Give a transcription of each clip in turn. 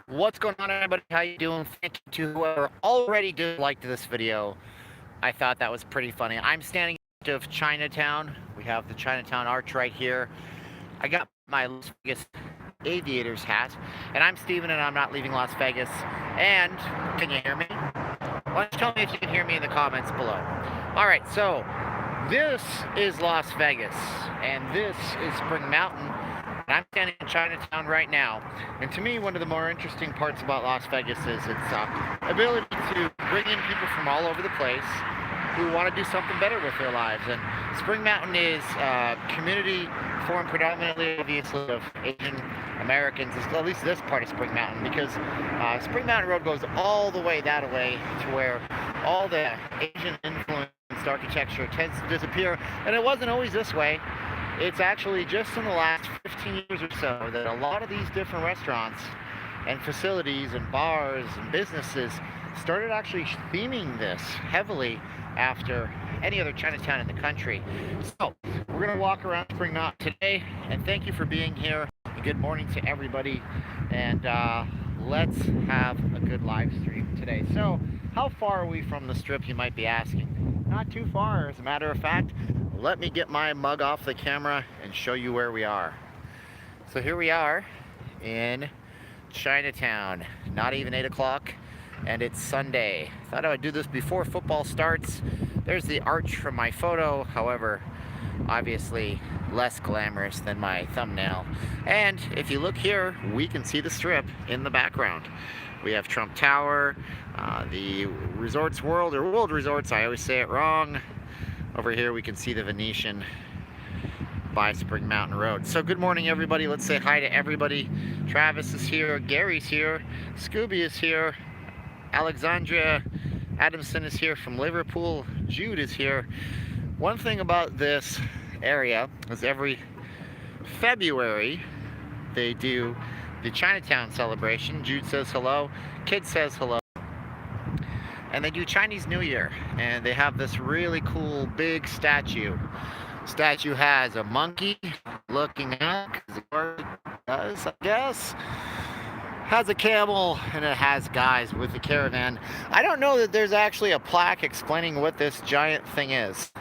What's going on, everybody? How you doing? Thank you to whoever already did like this video. I thought that was pretty funny. I'm standing of Chinatown. We have the Chinatown Arch right here. I got my Las Vegas Aviators hat, and I'm Steven, and I'm not leaving Las Vegas. And can you hear me? Why don't you tell me if you can hear me in the comments below? All right, so this is Las Vegas, and this is Spring Mountain. I'm standing in Chinatown right now, and to me, one of the more interesting parts about Las Vegas is its ability to bring in people from all over the place who want to do something better with their lives. And Spring Mountain is a community formed predominantly, obviously, of Asian Americans, at least this part of Spring Mountain, because Spring Mountain Road goes all the way that way to where all the Asian influenced architecture tends to disappear, and it wasn't always this way. It's actually just in the last 15 years or so that a lot of these different restaurants and facilities and bars and businesses started actually theming this heavily after any other Chinatown in the country. So we're going to walk around Spring Mountain today, and thank you for being here. And good morning to everybody, and let's have a good live stream today. So how far are we from the Strip, you might be asking? Not too far, as a matter of fact. Let me get my mug off the camera and show you where we are. So here we are in Chinatown, not even 8 o'clock, and it's Sunday. Thought I would do this before football starts. There's the arch from my photo, however, obviously less glamorous than my thumbnail. And if you look here, we can see the Strip in the background. We have Trump Tower, the Resorts World, or World Resorts, I always say it wrong. Over here we can see the Venetian by Spring Mountain Road. So good morning, everybody. Let's say hi to everybody. Travis is here, Gary's here, Scooby is here, Alexandria Adamson is here from Liverpool, Jude is here. One thing about this area is every February they do the Chinatown celebration. Jude says hello, Kid says hello. And they do Chinese New Year, and they have this really cool big statue. Statue has a monkey looking up, because it does, I guess. Has a camel, and it has guys with the caravan. I don't know that there's actually a plaque explaining what this giant thing is.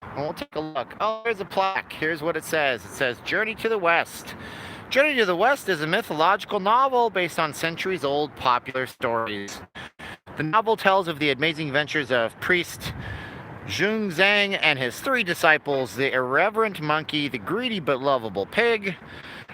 And we'll take a look. Oh, there's a plaque. Here's what it says. It says, Journey to the West. Journey to the West is a mythological novel based on centuries-old popular stories. The novel tells of the amazing adventures of priest Zhong Zhang and his 3 disciples, the irreverent monkey, the greedy but lovable pig,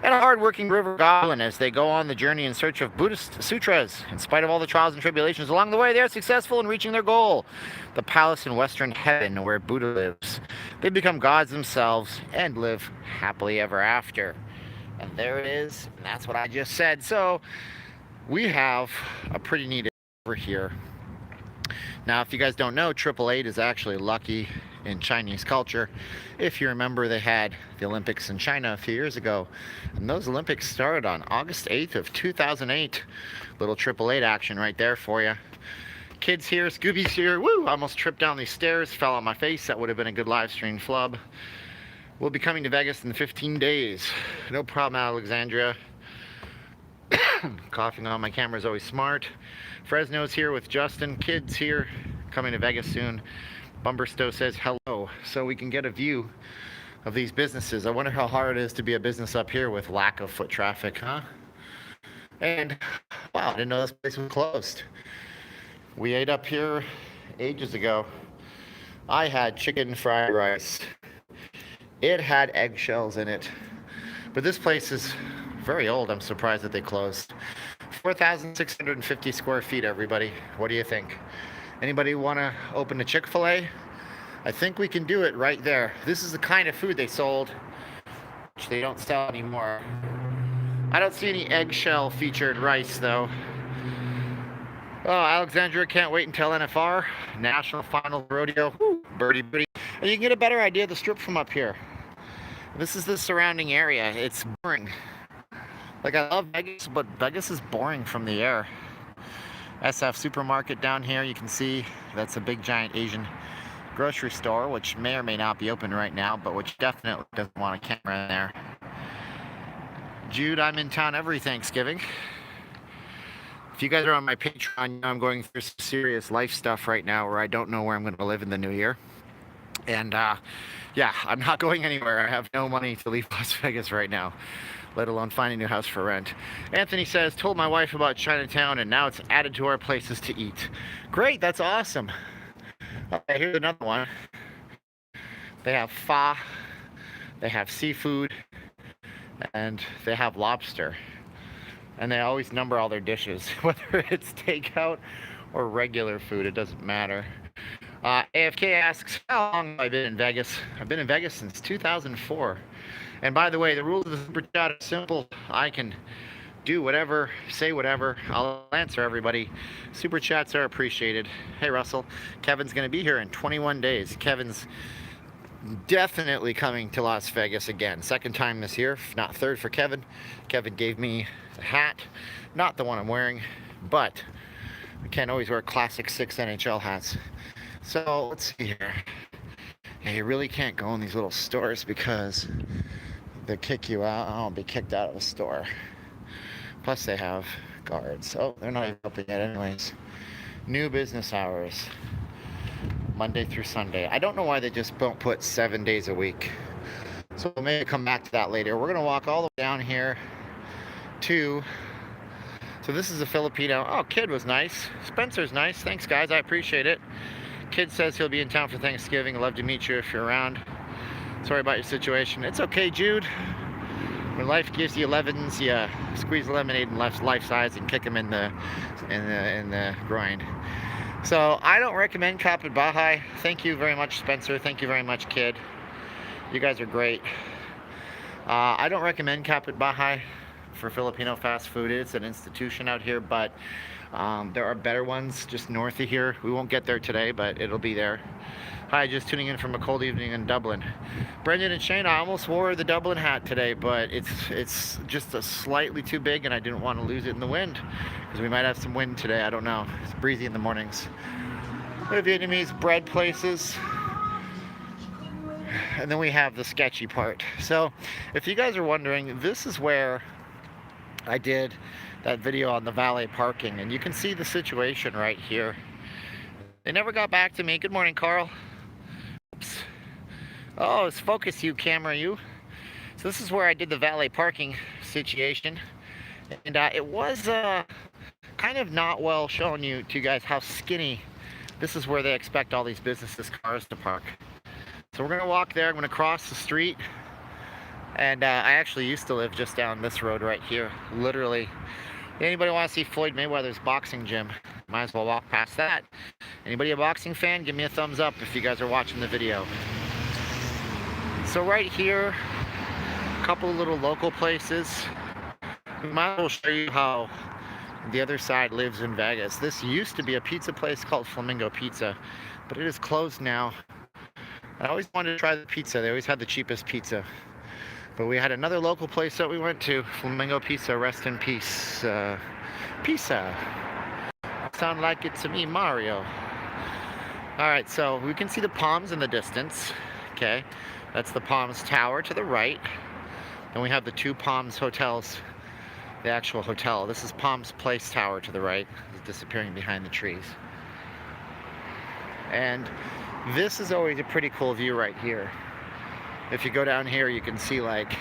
and a hard-working river goblin as they go on the journey in search of Buddhist sutras. In spite of all the trials and tribulations along the way, they are successful in reaching their goal, the palace in Western Heaven where Buddha lives. They become gods themselves and live happily ever after. And there it is, and that's what I just said. So we have a pretty neat over here. Now, if you guys don't know, 888 is actually lucky in Chinese culture. If you remember, they had the Olympics in China a few years ago, and those Olympics started on August 8th of 2008. Little 888 action right there for you. Kids here, Scooby's here. Woo! Almost tripped down these stairs, fell on my face. That would have been a good live stream flub. We'll be coming to Vegas in 15 days. No problem, Alexandria. Coughing on my camera is always smart. Fresno's here with Justin. Kids here, coming to Vegas soon. Bumberstow says hello, so we can get a view of these businesses. I wonder how hard it is to be a business up here with lack of foot traffic, huh? And wow, I didn't know this place was closed. We ate up here ages ago. I had chicken fried rice. It had eggshells in it. But this place is very old. I'm surprised that they closed. 4,650 square feet, everybody. What do you think? Anybody want to open a Chick-fil-A? I think we can do it right there. This is the kind of food they sold, which they don't sell anymore. I don't see any eggshell featured rice, though. Oh, Alexandria can't wait until NFR, National Final Rodeo. Woo, birdie. And you can get a better idea of the Strip from up here. This is the surrounding area. It's boring. Like, I love Vegas, but Vegas is boring from the air. SF Supermarket down here, you can see that's a big giant Asian grocery store, which may or may not be open right now, but which definitely doesn't want a camera in there. Jude, I'm in town every Thanksgiving. If you guys are on my Patreon, you know I'm going through some serious life stuff right now where I don't know where I'm going to live in the new year. And yeah, I'm not going anywhere. I have no money to leave Las Vegas right now, let alone find a new house for rent. Anthony says, told my wife about Chinatown and now it's added to our places to eat. Great, that's awesome. Okay, here's another one. They have pho, they have seafood, and they have lobster. And they always number all their dishes, whether it's takeout or regular food, it doesn't matter. AFK asks, how long have I been in Vegas? I've been in Vegas since 2004. And by the way, the rules of the Super Chat are simple. I can do whatever, say whatever. I'll answer everybody. Super Chats are appreciated. Hey, Russell. Kevin's going to be here in 21 days. Kevin's definitely coming to Las Vegas again. Second time this year, if not third for Kevin. Kevin gave me a hat. Not the one I'm wearing, but I can't always wear classic 6 NHL hats. So let's see here. Yeah, you really can't go in these little stores because they kick you out. I'll be kicked out of the store. Plus they have guards. Oh, they're not even open yet anyways. New business hours. Monday through Sunday. I don't know why they just don't put 7 days a week. So we'll maybe come back to that later. We're going to walk all the way down here to... So this is a Filipino. Oh, Kid was nice. Spencer's nice. Thanks, guys. I appreciate it. Kid says he'll be in town for Thanksgiving. I'd love to meet you if you're around. Sorry about your situation. It's okay, Jude. When life gives you lemons, you squeeze lemonade in life size and kick them in the groin. So I don't recommend Kapit Bahay. Thank you very much, Spencer. Thank you very much, Kid. You guys are great. I don't recommend Kapit Bahay for Filipino fast food. It's an institution out here, but there are better ones just north of here. We won't get there today, but it'll be there. Hi, just tuning in from a cold evening in Dublin. Brendan and Shane, I almost wore the Dublin hat today, but it's just a slightly too big and I didn't want to lose it in the wind because we might have some wind today. I don't know. It's breezy in the mornings. The Vietnamese bread places. And then we have the sketchy part. So if you guys are wondering, this is where I did that video on the valet parking, and you can see the situation right here. They never got back to me. Good morning, Carl. Oops. Oh, it's focus you, camera you. So this is where I did the valet parking situation, and it was kind of not well showing to you guys how skinny. This is where they expect all these businesses' cars to park. So we're gonna walk there. I'm gonna cross the street, and I actually used to live just down this road right here, literally. Anybody want to see Floyd Mayweather's boxing gym? Might as well walk past that. Anybody a boxing fan? Give me a thumbs up if you guys are watching the video. So right here, a couple of little local places. We might as well show you how the other side lives in Vegas. This used to be a pizza place called Flamingo Pizza, but it is closed now. I always wanted to try the pizza. They always had the cheapest pizza. But we had another local place that we went to, Flamingo Pizza, rest in peace. Pizza. Sound like it to me, Mario. All right, so we can see the Palms in the distance. Okay, that's the Palms Tower to the right. Then we have the two Palms hotels, the actual hotel. This is Palms Place Tower to the right. It's disappearing behind the trees. And this is always a pretty cool view right here. If you go down here, you can see like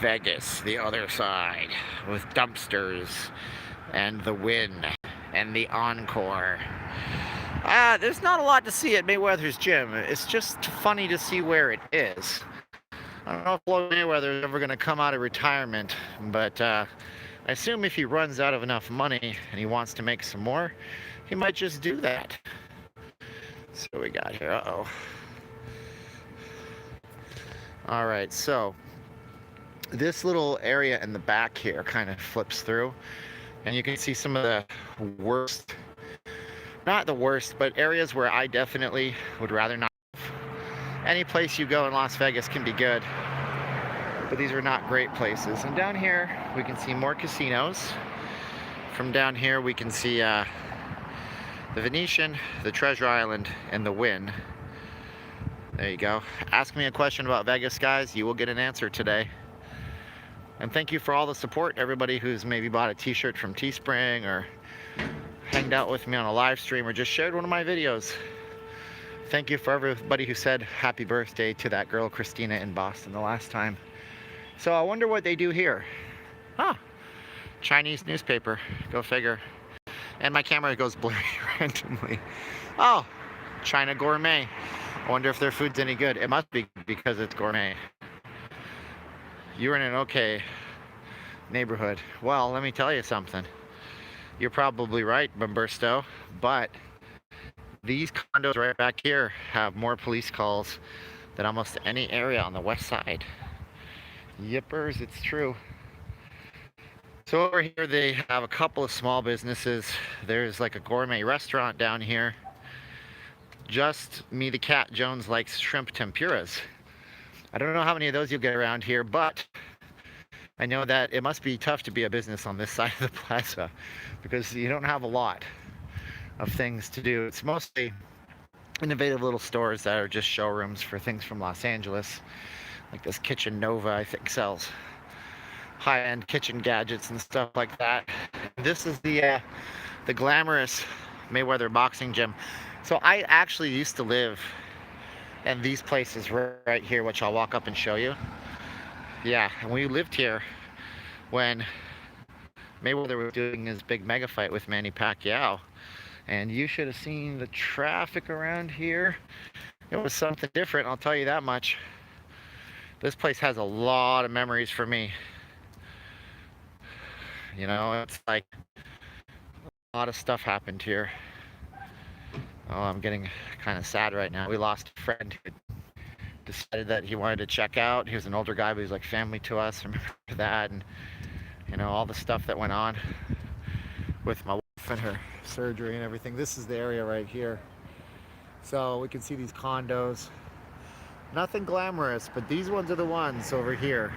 Vegas, the other side, with dumpsters and the Wynn and the Encore. There's not a lot to see at Mayweather's gym. It's just funny to see where it is. I don't know if Floyd Mayweather is ever going to come out of retirement, but I assume if he runs out of enough money and he wants to make some more, he might just do that. So we got here, uh-oh. All right, so this little area in the back here kind of flips through, and you can see some of the worst, not the worst, but areas where I definitely would rather not. Any place you go in Las Vegas can be good, but these are not great places. And down here, we can see more casinos. From down here, we can see the Venetian, the Treasure Island, and the Wynn. There you go. Ask me a question about Vegas, guys. You will get an answer today. And thank you for all the support, everybody who's maybe bought a t-shirt from Teespring or hanged out with me on a live stream or just shared one of my videos. Thank you for everybody who said happy birthday to that girl Christina in Boston the last time. So I wonder what they do here. Huh. Chinese newspaper. Go figure. And my camera goes blurry randomly. Oh, China Gourmet. I wonder if their food's any good. It must be because it's gourmet. You're in an okay neighborhood. Well, let me tell you something. You're probably right, Bumbersto, but these condos right back here have more police calls than almost any area on the west side. Yippers, it's true. So over here they have a couple of small businesses. There's like a gourmet restaurant down here. Just Me the Cat Jones likes shrimp tempuras. I don't know how many of those you'll get around here, but I know that it must be tough to be a business on this side of the plaza because you don't have a lot of things to do. It's mostly innovative little stores that are just showrooms for things from Los Angeles. Like this Kitchen Nova, I think, sells high-end kitchen gadgets and stuff like that. This is the glamorous Mayweather boxing gym. So I actually used to live in these places right here, which I'll walk up and show you. Yeah, and we lived here when Mayweather was doing his big mega fight with Manny Pacquiao. And you should have seen the traffic around here. It was something different, I'll tell you that much. This place has a lot of memories for me. You know, it's like a lot of stuff happened here. Oh, I'm getting kind of sad right now. We lost a friend who decided that he wanted to check out. He was an older guy, but he was like family to us. Remember that, and you know, all the stuff that went on with my wife and her surgery and everything. This is the area right here. So we can see these condos. Nothing glamorous, but these ones are the ones over here.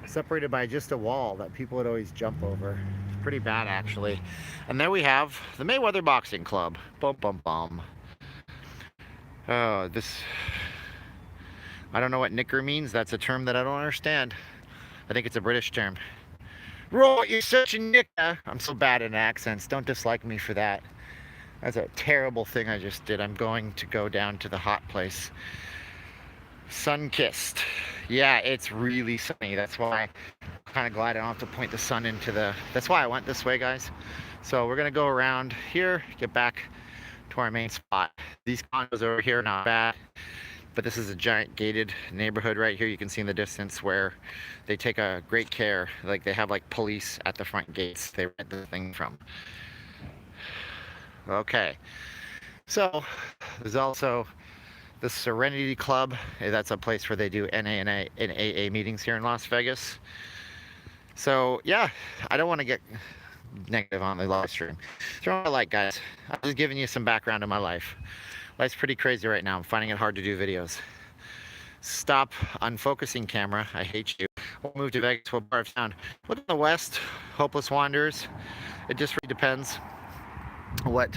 Separated by just a wall that people would always jump over. It's pretty bad, actually. And there we have the Mayweather Boxing Club. Bum, bum, bum. Oh, this... I don't know what knicker means. That's a term that I don't understand. I think it's a British term. Right, you're such a knicker. I'm so bad at accents. Don't dislike me for that. That's a terrible thing I just did. I'm going to go down to the hot place. Sun-kissed. Yeah, it's really sunny. That's why I'm kind of glad I don't have to point the sun into the... That's why I went this way, guys. So we're going to go around here, get back to our main spot. These condos over here are not bad, but this is a giant gated neighborhood right here. You can see in the distance where they take a great care. Like they have like police at the front gates they rent the thing from. Okay. So there's also the Serenity Club. That's a place where they do NA and AA meetings here in Las Vegas. So yeah, I don't want to get negative on the live stream. Throw what I like, guys. I'm just giving you some background of my life. Life's pretty crazy right now. I'm finding it hard to do videos. Stop unfocusing, camera. I hate you. We'll move to Vegas. What part of town? Look in the west. Hopeless Wanderers. It just really depends what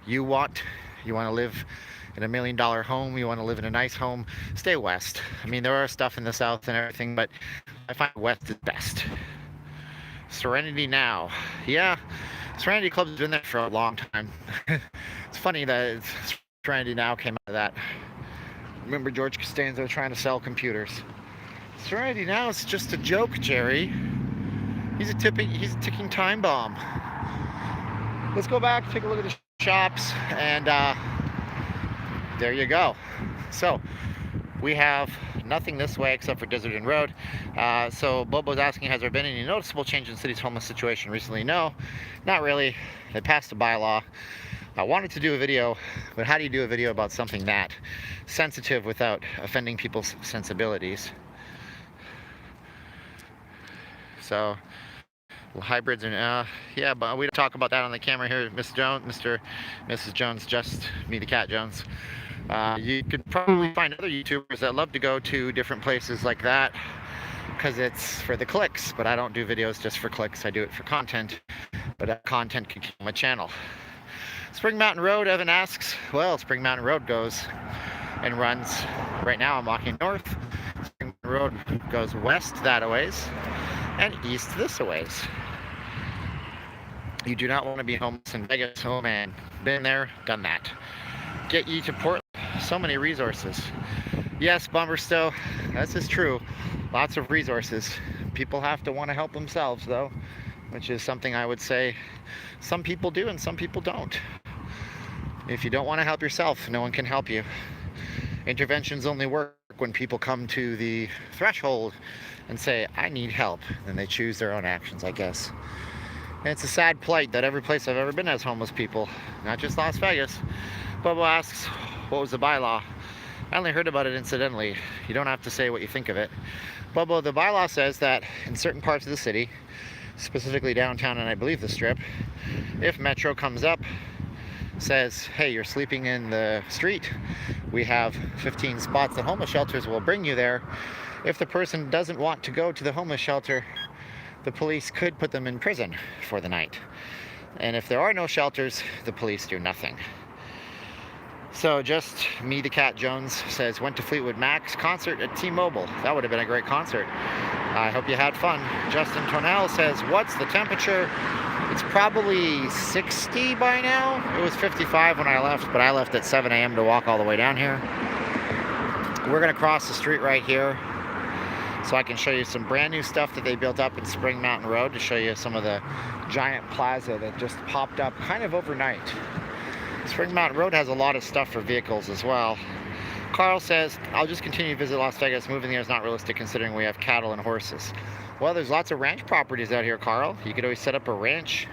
you want. You want to live in a $1 million home, you want to live in a nice home, stay west. I mean, there are stuff in the south and everything, but I find west is best. Serenity Now. Yeah, Serenity Club's been there for a long time. It's funny that Serenity Now came out of that. Remember George Costanza trying to sell computers. Serenity Now is just a joke, Jerry. He's a ticking time bomb. Let's go back, take a look at the shops, and there you go. So we have nothing this way except for Desert Inn Road. So Bobo's asking, has there been any noticeable change in the city's homeless situation recently? No, not really. They passed a bylaw. I wanted to do a video, but how do you do a video about something that sensitive without offending people's sensibilities? So hybrids and yeah, but we don't talk about that on the camera here. Mrs. Jones, just Me the Cat Jones. You could probably find other YouTubers that love to go to different places like that because it's for the clicks, but I don't do videos just for clicks. I do it for content, but that content can kill my channel. Spring Mountain Road, Evan asks. Well, Spring Mountain Road goes and runs. Right now I'm walking north. Spring Road goes west that a ways and east this a ways. You do not want to be homeless in Vegas. Oh man, been there, done that. Get you to Portland. So many resources. Yes, Bumberstow, this is true. Lots of resources. People have to want to help themselves though, which is something I would say some people do and some people don't. If you don't want to help yourself, no one can help you. Interventions only work when people come to the threshold and say, I need help. And they choose their own actions, I guess. And it's a sad plight that every place I've ever been has homeless people, not just Las Vegas. Bubba asks, what was the bylaw? I only heard about it incidentally. You don't have to say what you think of it. Bubba, the bylaw says that in certain parts of the city, specifically downtown and I believe the Strip, if Metro comes up, says, hey, you're sleeping in the street, we have 15 spots at homeless shelters, we'll bring you there. If the person doesn't want to go to the homeless shelter, the police could put them in prison for the night. And if there are no shelters, the police do nothing. So just me, the Cat Jones, says, went to Fleetwood Mac's concert at T-Mobile. That would have been a great concert. I hope you had fun. Justin Tonell says, what's the temperature? It's probably 60 by now. It was 55 when I left, but I left at 7 a.m. to walk all the way down here. We're gonna cross the street right here so I can show you some brand new stuff that they built up in Spring Mountain Road, to show you some of the giant plaza that just popped up kind of overnight. Spring Mountain Road has a lot of stuff for vehicles as well. Carl says, I'll just continue to visit Las Vegas. Moving there is not realistic considering we have cattle and horses. Well, there's lots of ranch properties out here, Carl. You could always set up a ranch.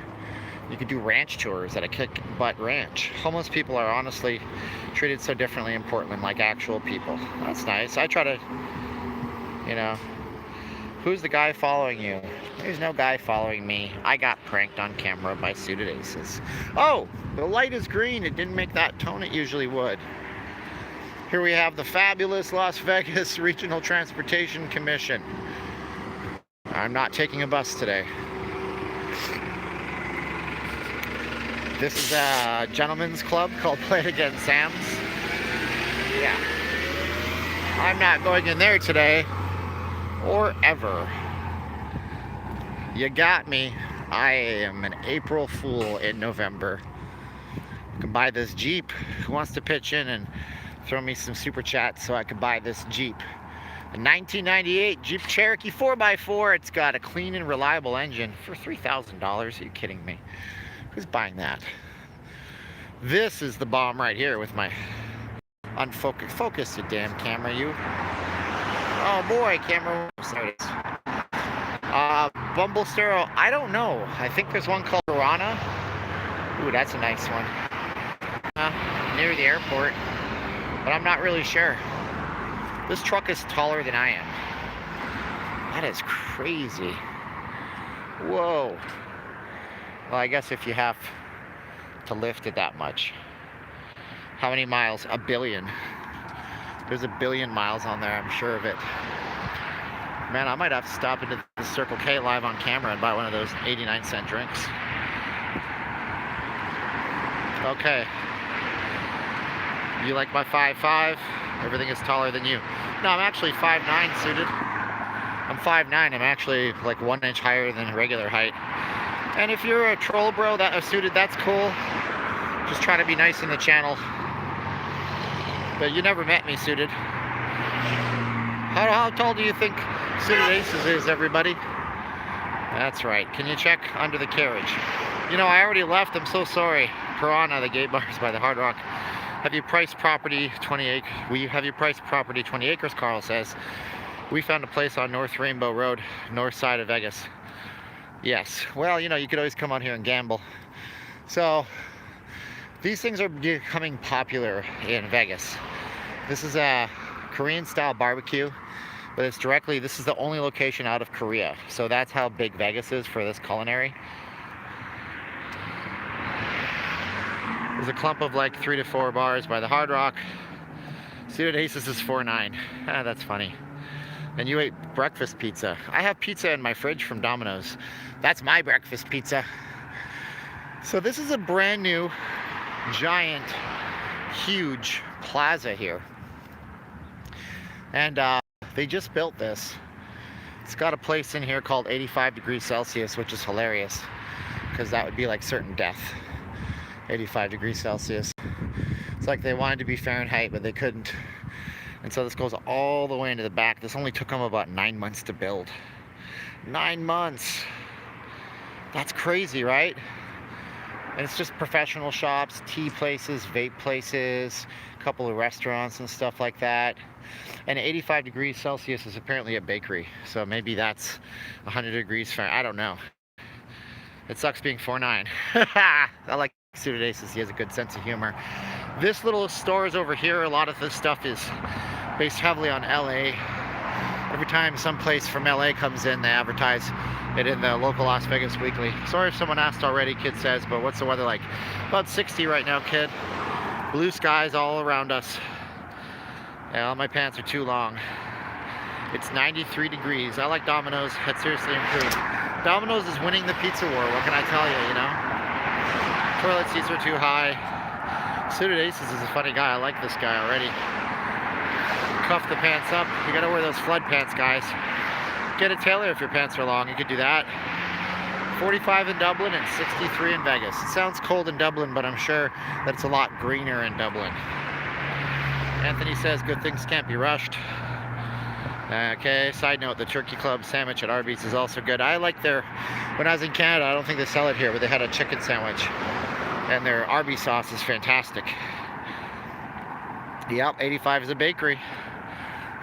You could do ranch tours at a kick-butt ranch. Homeless people are honestly treated so differently in Portland, like actual people. That's nice. I try to, you know, who's the guy following you? There's no guy following me. I got pranked on camera by Suited Aces. Oh, the light is green. It didn't make that tone it usually would. Here we have the fabulous Las Vegas Regional Transportation Commission. I'm not taking a bus today. This is a gentleman's club called Play It Again Sam's. Yeah. I'm not going in there today or ever. You got me. I am an April Fool in November. You can buy this Jeep. Who wants to pitch in and throw me some super chats so I can buy this Jeep? A 1998 Jeep Cherokee 4x4. It's got a clean and reliable engine for $3,000. Are you kidding me? Who's buying that? This is the bomb right here with my unfocused. Focus, you damn camera, you. Oh boy, camera. There it is. Bumblestero, I don't know. I think there's one called Piranha. Ooh, that's a nice one. Near the airport. But I'm not really sure. This truck is taller than I am. That is crazy. Whoa. Well, I guess if you have to lift it that much. How many miles? 1 billion. There's 1 billion miles on there, I'm sure of it. Man, I might have to stop into the Circle K live on camera and buy one of those 89-cent drinks. Okay. You like my 5'5"? Everything is taller than you. No, I'm actually 5'9", Suited. I'm 5'9". I'm actually like 1 inch higher than regular height. And if you're a troll bro that Suited, that's cool. Just try to be nice in the channel. But you never met me, Suited. How tall do you think Suited Aces is, everybody? That's right. Can you check under the carriage? You know, I already left. I'm so sorry. Piranha, the gay bars by the Hard Rock. Have you priced property 20 acres? Have you priced property 20 acres, Carl says. We found a place on North Rainbow Road, north side of Vegas. Yes. Well, you know, you could always come out here and gamble. So, these things are becoming popular in Vegas. This is a Korean-style barbecue, but it's directly, this is the only location out of Korea. So that's how big Vegas is for this culinary. There's a clump of like 3 to 4 bars by the Hard Rock. Suited Aces is 4'9". Ah, that's funny. And you ate breakfast pizza. I have pizza in my fridge from Domino's. That's my breakfast pizza. So this is a brand new, giant, huge plaza here. And They just built this. It's got a place in here called 85 degrees Celsius, which is hilarious because that would be like certain death. 85 degrees Celsius. It's like they wanted to be Fahrenheit, but they couldn't. And so this goes all the way into the back. This only took them about 9 months to build. 9 months. That's crazy, right? And it's just professional shops, tea places, vape places, a couple of restaurants and stuff like that. And 85 degrees Celsius is apparently a bakery. So maybe that's 100 degrees Fahrenheit. I don't know. It sucks being 4'9". I like Suited Aces. He has a good sense of humor. This little store is over here. A lot of this stuff is based heavily on LA. Every time some place from LA comes in, they advertise it in the local Las Vegas Weekly. Sorry if someone asked already, kid says, but what's the weather like? About 60 right now, kid. Blue skies all around us. Yeah, all my pants are too long. It's 93 degrees. I like Domino's. Had seriously improved. Domino's is winning the pizza war. What can I tell you, you know? Toilet seats are too high. Suited Aces is a funny guy. I like this guy already. Cuff the pants up. You gotta wear those flood pants, guys. Get a tailor if your pants are long. You could do that. 45 in Dublin and 63 in Vegas. It sounds cold in Dublin, but I'm sure that it's a lot greener in Dublin. Anthony says good things can't be rushed. Okay, side note, the Turkey Club sandwich at Arby's is also good. I like their, when I was in Canada, I don't think they sell it here, but they had a chicken sandwich. And their Arby's sauce is fantastic. Yep, 85 is a bakery.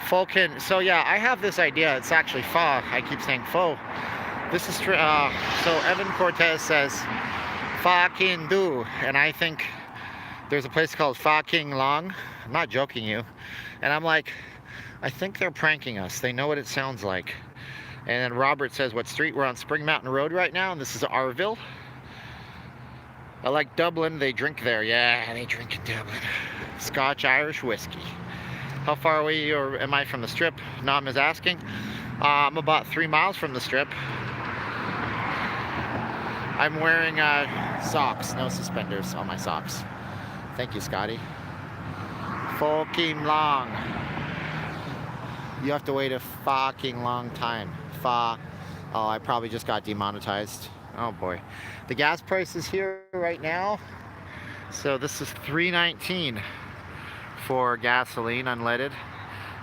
Falcon, so yeah, I have this idea. It's actually pho. I keep saying pho. This is, so Evan Cortez says, fucking do. And I think there's a place called fucking long. I'm not joking you. And I'm like, I think they're pranking us. They know what it sounds like. And then Robert says, what street? We're on Spring Mountain Road right now, and this is Arville. I like Dublin. They drink there. Yeah, they drink in Dublin. Scotch Irish whiskey. How far away or am I from the strip? Nam is asking. I'm about 3 miles from the strip. I'm wearing socks, no suspenders on my socks. Thank you, Scotty. Fucking long. You have to wait a fucking long time. Oh, I probably just got demonetized. Oh boy. The gas price is here right now. So this is $3.19 for gasoline unleaded,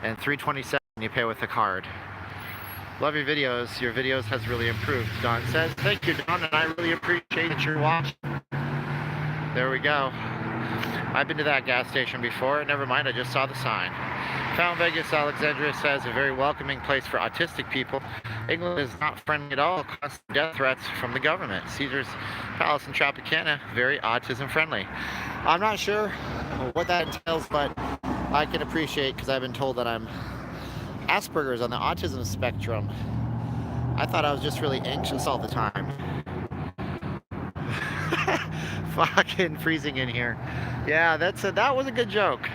and $3.27 you pay with the card. Love your videos. Your videos has really improved, Don says. Thank you, Don, and I really appreciate that you're watching. There we go. I've been to that gas station before. Never mind, I just saw the sign. Found Vegas, Alexandria says, a very welcoming place for autistic people. England is not friendly at all. Constant death threats from the government. Caesar's Palace in Tropicana, very autism friendly. I'm not sure what that entails, but I can appreciate, because I've been told that I'm Asperger's on the autism spectrum. I thought I was just really anxious all the time. Fucking freezing in here. Yeah, that was a good joke.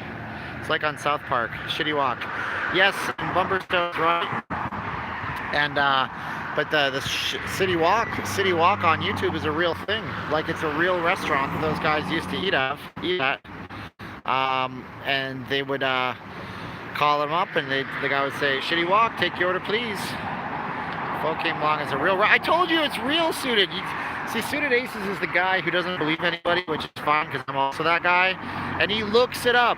It's like on South Park, Shitty Walk. Yes, Bumberstone's right. And but the City Walk on YouTube is a real thing. Like, it's a real restaurant that those guys used to eat at. And they would call them up, and the guy would say, "Shitty Walk, take your order, please." Folk came along as a real. I told you it's real Suited. See, Suited Aces is the guy who doesn't believe anybody, which is fine because I'm also that guy. And he looks it up.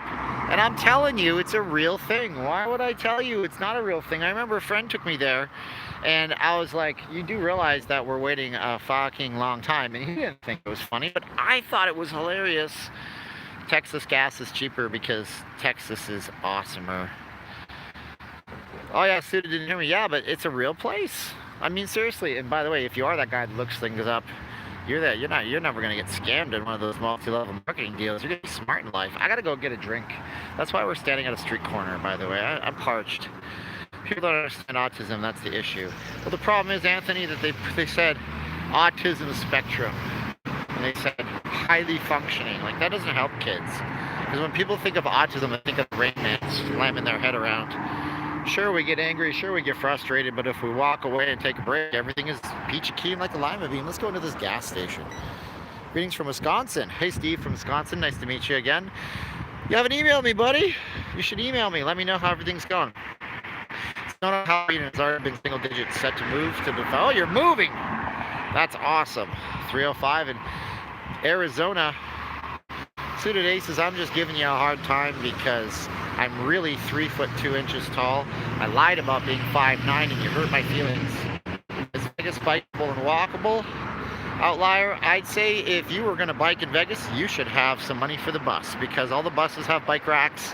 And I'm telling you, it's a real thing. Why would I tell you it's not a real thing? I remember a friend took me there, and I was like, you do realize that we're waiting a fucking long time. And he didn't think it was funny, but I thought it was hilarious. Texas gas is cheaper because Texas is awesomer. Oh yeah, Suited didn't hear me. Yeah, but it's a real place. I mean, seriously. And by the way, if you are that guy that looks things up, you're never gonna get scammed in one of those multi-level marketing deals. You're gonna be smart in life. I gotta go get a drink. That's why we're standing at a street corner, by the way. I'm parched. People don't understand autism, that's the issue. Well, the problem is, Anthony, that they said autism spectrum. And they said highly functioning. Like, that doesn't help kids. Because when people think of autism, they think of Rain Man slamming their head around. Sure, we get angry, sure, we get frustrated, but if we walk away and take a break, everything is peachy keen like a lima bean. Let's go into this gas station. Greetings from Wisconsin. Hey, Steve from Wisconsin. Nice to meet you again. You haven't emailed me, buddy. You should email me. Let me know how everything's going. Arizona Halloween has already been single digits set to move to the... Oh, you're moving! That's awesome. 305 in Arizona. Suited Aces, I'm just giving you a hard time because I'm really 3 foot 2 inches tall. I lied about being 5'9", and you hurt my feelings. Is Vegas bikeable and walkable? Outlier, I'd say if you were going to bike in Vegas, you should have some money for the bus, because all the buses have bike racks,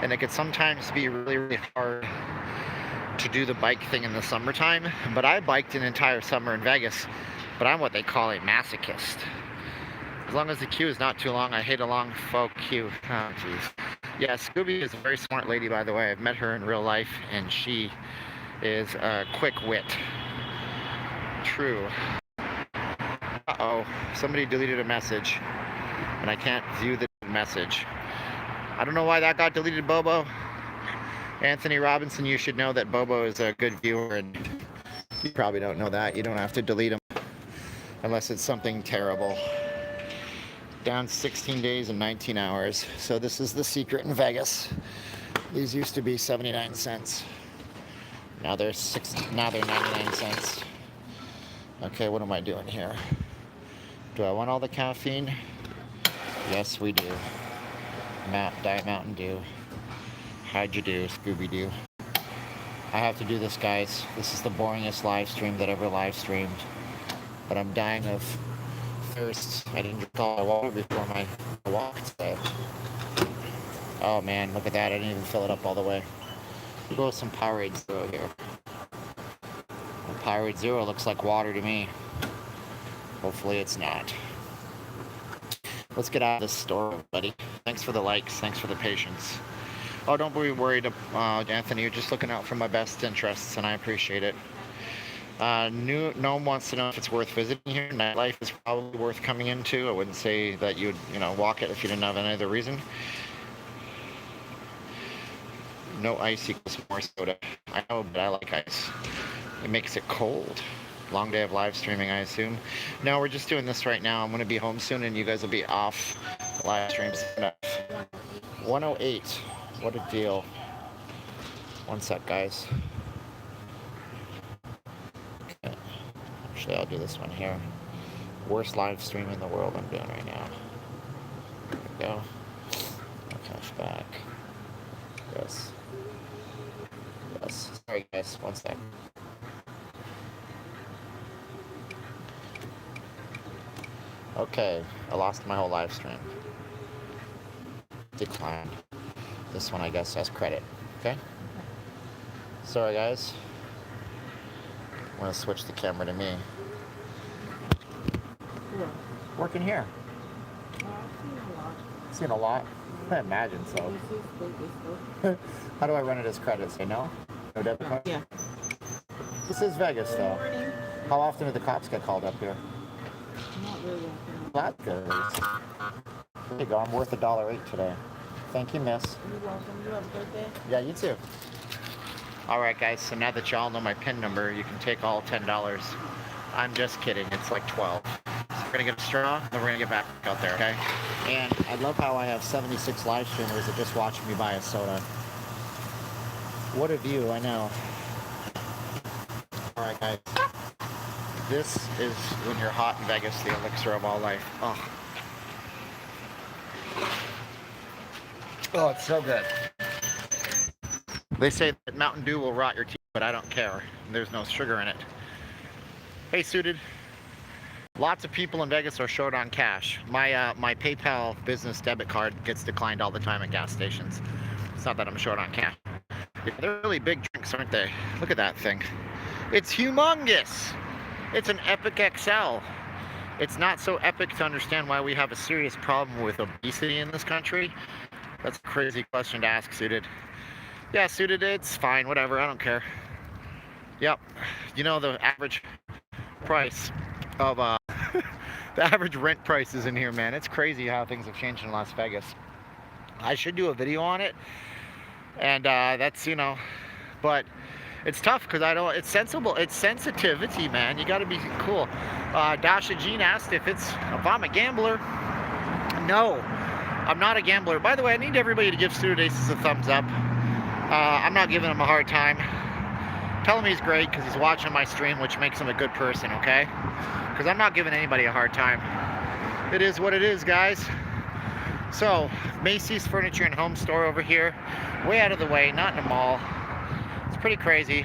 and it could sometimes be really, really hard to do the bike thing in the summertime. But I biked an entire summer in Vegas, but I'm what they call a masochist. As long as the queue is not too long, I hate a long faux queue. Oh, jeez. Yeah, Scooby is a very smart lady, by the way. I've met her in real life, and she is a quick wit. True. Uh-oh, somebody deleted a message, and I can't view the message. I don't know why that got deleted, Bobo. Anthony Robinson, you should know that Bobo is a good viewer, and you probably don't know that. You don't have to delete him unless it's something terrible. Down 16 days and 19 hours. So this is the secret in Vegas. These used to be 79 cents. Now they're 99 cents. Okay, what am I doing here? Do I want all the caffeine? Yes, we do. Diet Mountain Dew. How'd you do, Scooby-Doo? I have to do this, guys. This is the boringest live stream that ever live streamed. But I'm dying of thirst. I didn't drink all my water before my walk today. Oh man, look at that. I didn't even fill it up all the way. We'll go with some Powerade Zero here. And Powerade Zero looks like water to me. Hopefully it's not. Let's get out of this store, buddy. Thanks for the likes. Thanks for the patience. Oh, don't be worried, Anthony. You're just looking out for my best interests, and I appreciate it. No one wants to know if it's worth visiting here. Nightlife is probably worth coming into. I wouldn't say that you'd, walk it if you didn't have any other reason. No ice equals more soda. I know, but I like ice. It makes it cold. Long day of live streaming, I assume. No, we're just doing this right now. I'm going to be home soon, and you guys will be off live streams. 108. What a deal. One sec, guys. Okay. Actually, I'll do this one here. Worst live stream in the world I'm doing right now. There we go. Cash back. Yes. Yes. Sorry, guys. One sec. Okay, I lost my whole live stream. Declined. This one, I guess, has credit. Okay? Sorry, guys. I'm going to switch the camera to me. Yeah. Working here. Seen a lot? I imagine so. How do I run it as credit? Say no? No debit card? Yeah. This is Vegas, though. How often do the cops get called up here? Not really often. That's good. There you go. I'm worth $1.08 today. Thank you, miss. You're welcome. You have a good day. Yeah, you too. All right, guys. So now that y'all know my PIN number, you can take all $10. I'm just kidding. It's like 12. So we're gonna get a straw, and then we're gonna get back out there, okay? And I love how I have 76 live streamers that just watch me buy a soda. What a view! I know. All right, guys. This is when you're hot in Vegas, the elixir of all life. Oh. Oh, it's so good. They say that Mountain Dew will rot your teeth, but I don't care. There's no sugar in it. Hey, Suited. Lots of people in Vegas are short on cash. My PayPal business debit card gets declined all the time at gas stations. It's not that I'm short on cash. Yeah, they're really big drinks, aren't they? Look at that thing. It's humongous. It's an Epic XL. It's not so epic to understand why we have a serious problem with obesity in this country. That's a crazy question to ask, Suited. Yeah, Suited, it's fine, whatever, I don't care. Yep, you know the average price of, the average rent prices in here, man. It's crazy how things have changed in Las Vegas. I should do a video on it, and that's, but it's tough because it's sensible, it's sensitivity, man. You got to be cool. Dasha Jean asked if I'm a gambler. No, I'm not a gambler. By the way, I need everybody to give Suited Aces a thumbs up. I'm not giving them a hard time. Tell him he's great because he's watching my stream, which makes him a good person, okay? Because I'm not giving anybody a hard time. It is what it is, guys. So, Macy's Furniture and Home Store over here. Way out of the way, not in a mall. It's pretty crazy.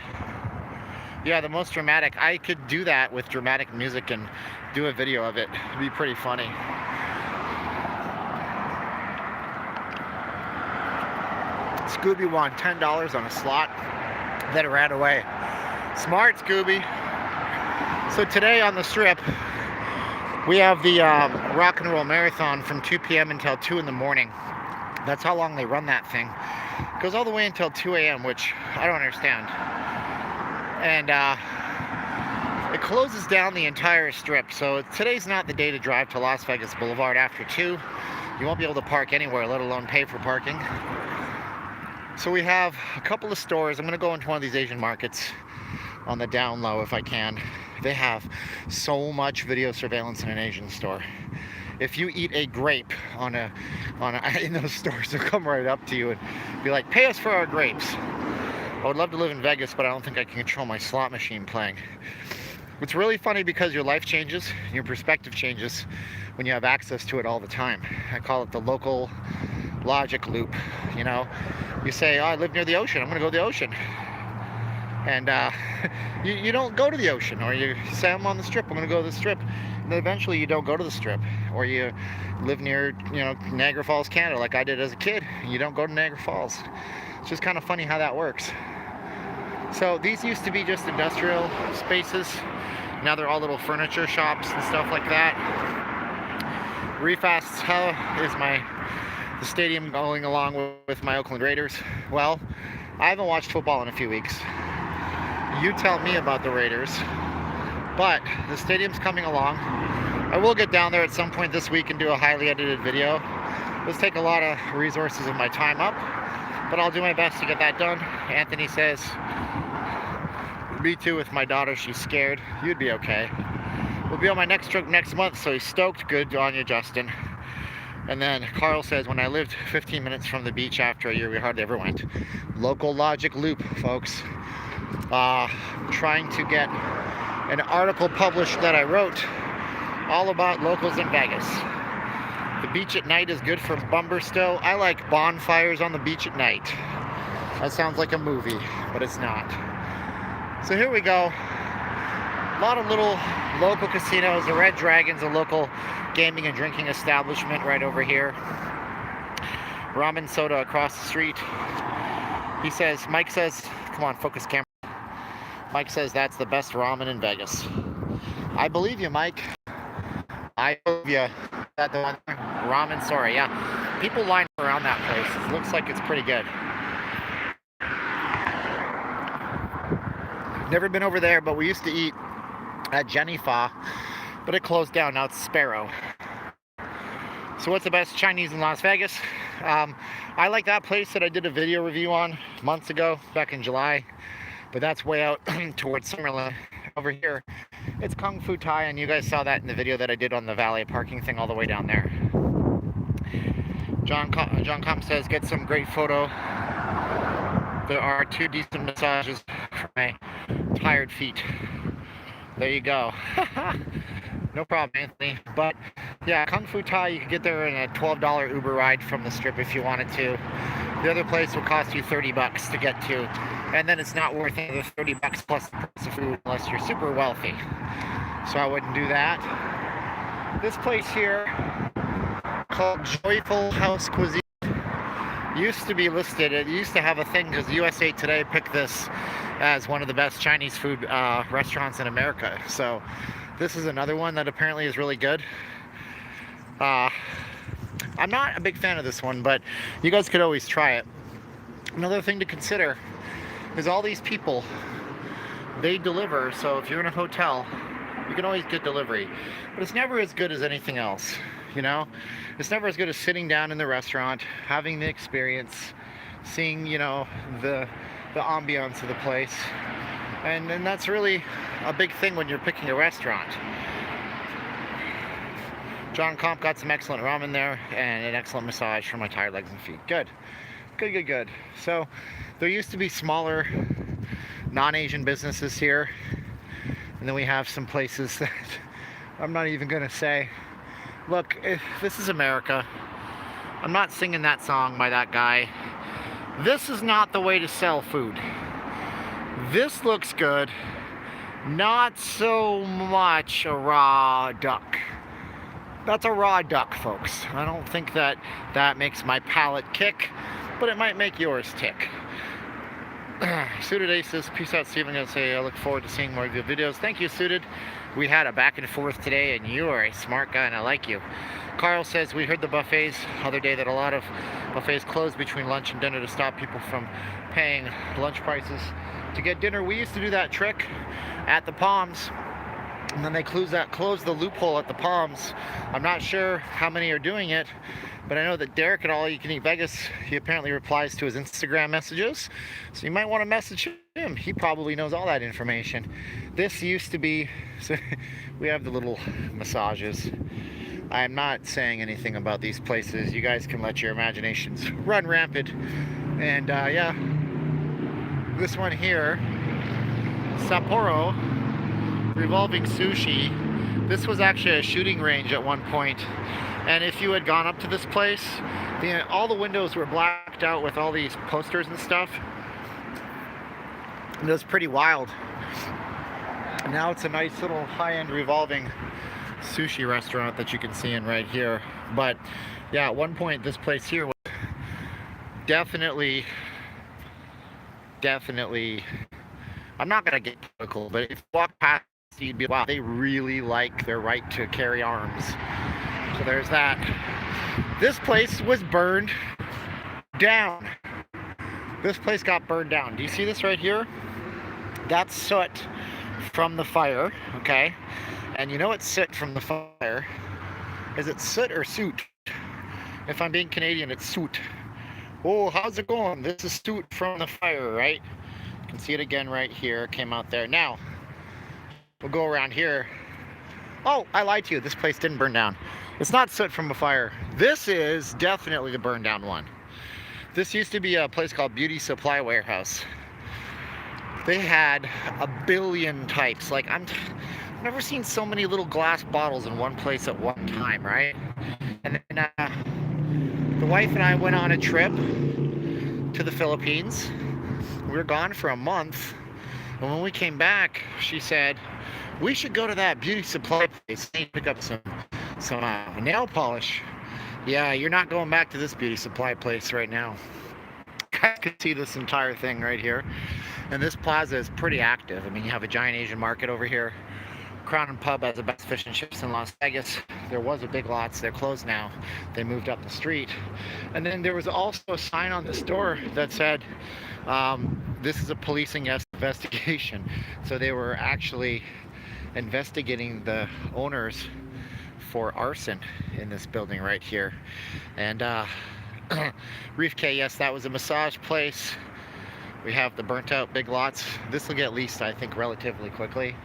Yeah, the most dramatic. I could do that with dramatic music and do a video of it. It'd be pretty funny. Scooby won $10 on a slot, then ran away. Smart, Scooby. So today on the strip, we have the rock and roll marathon from 2 p.m. until 2 in the morning. That's how long they run that thing. It goes all the way until 2 a.m., which I don't understand. And it closes down the entire strip. So today's not the day to drive to Las Vegas Boulevard after 2. You won't be able to park anywhere, let alone pay for parking. So we have a couple of stores. I'm going to go into one of these Asian markets on the down low if I can. They have so much video surveillance in an Asian store. If you eat a grape in those stores, they'll come right up to you and be like, pay us for our grapes. I would love to live in Vegas, but I don't think I can control my slot machine playing. It's really funny because your life changes, your perspective changes when you have access to it all the time. I call it the local logic loop, you know? You say, oh, I live near the ocean, I'm gonna go to the ocean. And you don't go to the ocean, or you say, I'm on the strip, I'm gonna go to the strip. And then eventually you don't go to the strip. Or you live near, Niagara Falls, Canada, like I did as a kid, and you don't go to Niagara Falls. It's just kind of funny how that works. So these used to be just industrial spaces. Now they're all little furniture shops and stuff like that. Refast is the stadium going along with my Oakland Raiders. Well, I haven't watched football in a few weeks. You tell me about the Raiders. But the stadium's coming along. I will get down there at some point this week and do a highly edited video. This take a lot of resources of my time up, but I'll do my best to get that done. Anthony says, me too with my daughter, she's scared. You'd be okay. We'll be on my next trip next month, so he's stoked. Good on you, Justin. And then Carl says, when I lived 15 minutes from the beach after a year, we hardly ever went. Local logic loop, folks. Trying to get an article published that I wrote all about locals in Vegas. The beach at night is good for Bumberstow. I like bonfires on the beach at night. That sounds like a movie, but it's not. So here we go. A lot of little local casinos. The Red Dragon's a local gaming and drinking establishment right over here. Ramen soda across the street. Mike says, come on, focus camera. Mike says that's the best ramen in Vegas. I believe you, Mike. I believe you. That the one ramen, sorry, yeah. People line around that place. It looks like it's pretty good. Never been over there, but we used to eat at Jenny Fa, but it closed down. Now it's Sparrow. So what's the best Chinese in Las Vegas? I like that place that I did a video review on months ago, back in July. But that's way out towards Summerlin. Over here, it's Kung Fu Thai, and you guys saw that in the video that I did on the valet parking thing all the way down there. John Comp says, get some great photo. There are 2 decent massages for my tired feet. There you go. No problem, Anthony. But yeah, Kung Fu Thai, you can get there in a $12 Uber ride from the strip if you wanted to. The other place will cost you $30 to get to. And then it's not worth it, the $30 plus the price of food unless you're super wealthy. So I wouldn't do that. This place here, called Joyful House Cuisine, used to be listed. It used to have a thing because USA Today picked this as one of the best Chinese food restaurants in America. So this is another one that apparently is really good. I'm not a big fan of this one, but you guys could always try it. Another thing to consider is all these people, they deliver. So if you're in a hotel, you can always get delivery, but it's never as good as anything else. It's never as good as sitting down in the restaurant, having the experience, seeing the ambiance of the place, and that's really a big thing when you're picking a restaurant. John Comp got some excellent ramen there and an excellent massage for my tired legs and feet. Good. So there used to be smaller non-Asian businesses here. And then we have some places that I'm not even gonna say. Look, this is America. I'm not singing that song by that guy. This is not the way to sell food. This looks good. Not so much a raw duck. That's a raw duck, folks. I don't think that makes my palate kick, but it might make yours tick. Suited Aces, peace out, Steven. I'm gonna say I look forward to seeing more of your videos. Thank you, Suited. We had a back and forth today, and you are a smart guy, and I like you. Carl says we heard the buffets the other day that a lot of buffets closed between lunch and dinner to stop people from paying lunch prices to get dinner. We used to do that trick at the Palms, and then they close the loophole at the Palms. I'm not sure how many are doing it, but I know that Derek at All You Can Eat Vegas, he apparently replies to his Instagram messages, so you might want to message him. He probably knows all that information. This used to be, so we have the little massages. I'm not saying anything about these places. You guys can let your imaginations run rampant. And yeah, this one here, Sapporo Revolving Sushi. This was actually a shooting range at one point. And if you had gone up to this place, all the windows were blacked out with all these posters and stuff. And it was pretty wild. Now it's a nice little high-end revolving sushi restaurant that you can see in right here. But yeah, at one point this place here was definitely, I'm not gonna get political, but if you walk past, you'd be, wow, they really like their right to carry arms. So there's that. This place was burned down. This place got burned down. Do you see this right here? That's soot from the fire, okay? And you know what's soot from the fire? Is it soot or soot? If I'm being Canadian, it's soot. Oh, how's it going? This is soot from the fire, right? You can see it again right here. It came out there. Now, we'll go around here. Oh, I lied to you. This place didn't burn down. It's not soot from a fire. This is definitely the burned down one. This used to be a place called Beauty Supply Warehouse. They had a billion types. Like, I've never seen so many little glass bottles in one place at one time, right? And then the wife and I went on a trip to the Philippines. We were gone for a month. And when we came back, she said, we should go to that beauty supply place and pick up some nail polish. Yeah, you're not going back to this beauty supply place right now. You can see this entire thing right here. And this plaza is pretty active. I mean, you have a giant Asian market over here. Crown and Pub has the best fish and chips in Las Vegas. There was a Big Lots. They're closed now. They moved up the street. And then there was also a sign on this door that said, this is a policing investigation. So they were actually investigating the owners for arson in this building right here. And Reef K, yes, that was a massage place. We have the burnt out Big Lots. This will get leased, I think, relatively quickly.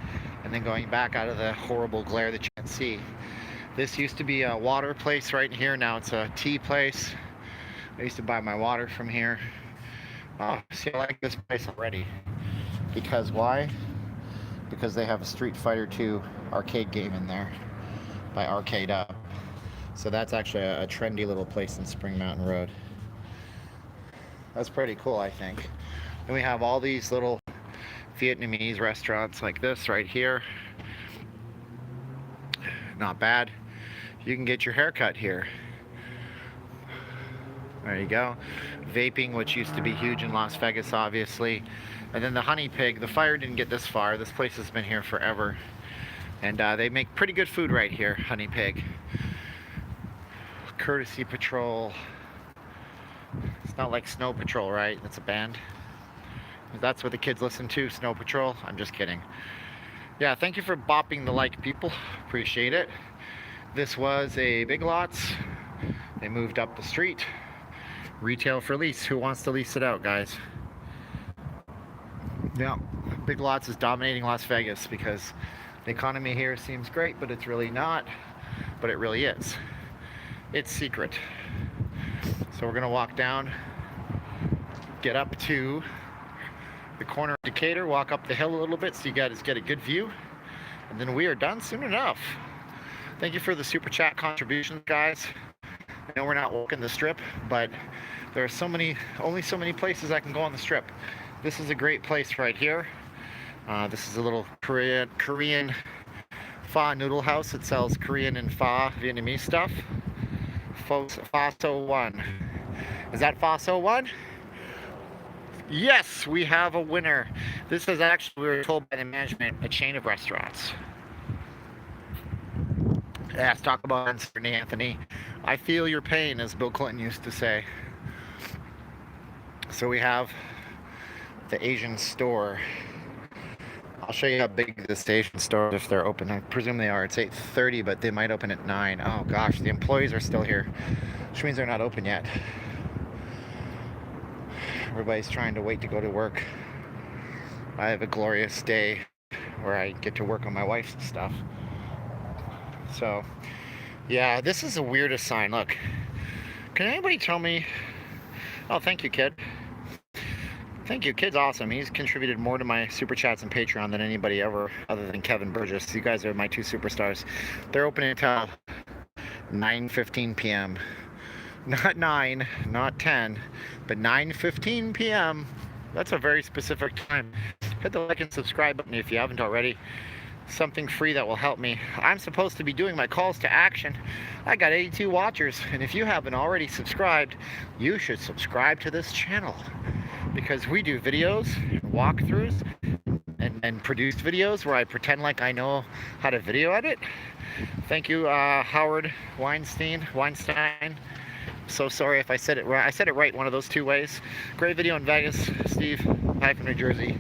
And then going back out of the horrible glare that you can see. This used to be a water place right here. Now it's a tea place. I used to buy my water from here. Oh, see, I like this place already. Because why? Because they have a Street Fighter 2 arcade game in there by Arcade Up. So that's actually a trendy little place in Spring Mountain Road. That's pretty cool, I think. And we have all these little Vietnamese restaurants like this right here. Not bad. You can get your hair cut here. There you go. Vaping, which used to be huge in Las Vegas, obviously. And then the Honey Pig. The fire didn't get this far. This place has been here forever. And they make pretty good food right here, Honey Pig. Courtesy Patrol. It's not like Snow Patrol, right? That's a band. That's what the kids listen to, Snow Patrol. I'm just kidding. Yeah, thank you for bopping the like, people. Appreciate it. This was a Big Lots. They moved up the street. Retail for lease. Who wants to lease it out, guys? Yeah, Big Lots is dominating Las Vegas because the economy here seems great, but it's really not. But it really is. It's secret. So we're gonna walk down, get up to the corner of Decatur, walk up the hill a little bit so you guys get a good view. And then we are done soon enough. Thank you for the super chat contributions, guys. I know we're not walking the strip, but there are only so many places I can go on the strip. This is a great place right here. This is a little Korean pho noodle house. It sells Korean and pho Vietnamese stuff. Pho 1. Is that Pho 1? Yes, we have a winner. This is actually, we were told by the management, a chain of restaurants. Yeah, let's talk about uncertainty, Anthony. I feel your pain, as Bill Clinton used to say. So we have the Asian store. I'll show you how big this Asian store is if they're open. I presume they are. It's 8:30, but they might open at 9. Oh gosh, the employees are still here, which means they're not open yet. Everybody's trying to wait to go to work. I have a glorious day where I get to work on my wife's stuff. So, yeah, this is the weirdest sign. Look, can anybody tell me? Oh, thank you, kid. Thank you, kid's awesome. He's contributed more to my super chats and Patreon than anybody ever, other than Kevin Burgess. You guys are my two superstars. They're opening until 9:15 p.m. Not 9, not 10, but 9:15 p.m. That's a very specific time. Hit the like and subscribe button if you haven't already. Something free that will help me. I'm supposed to be doing my calls to action. I got 82 watchers, and if you haven't already subscribed, you should subscribe to this channel, because we do videos, walkthroughs, and produced videos where I pretend like I know how to video edit. Thank you, Howard Weinstein. So sorry if I said it right. I said it right one of those two ways. Great video in Vegas, Steve, hi from New Jersey.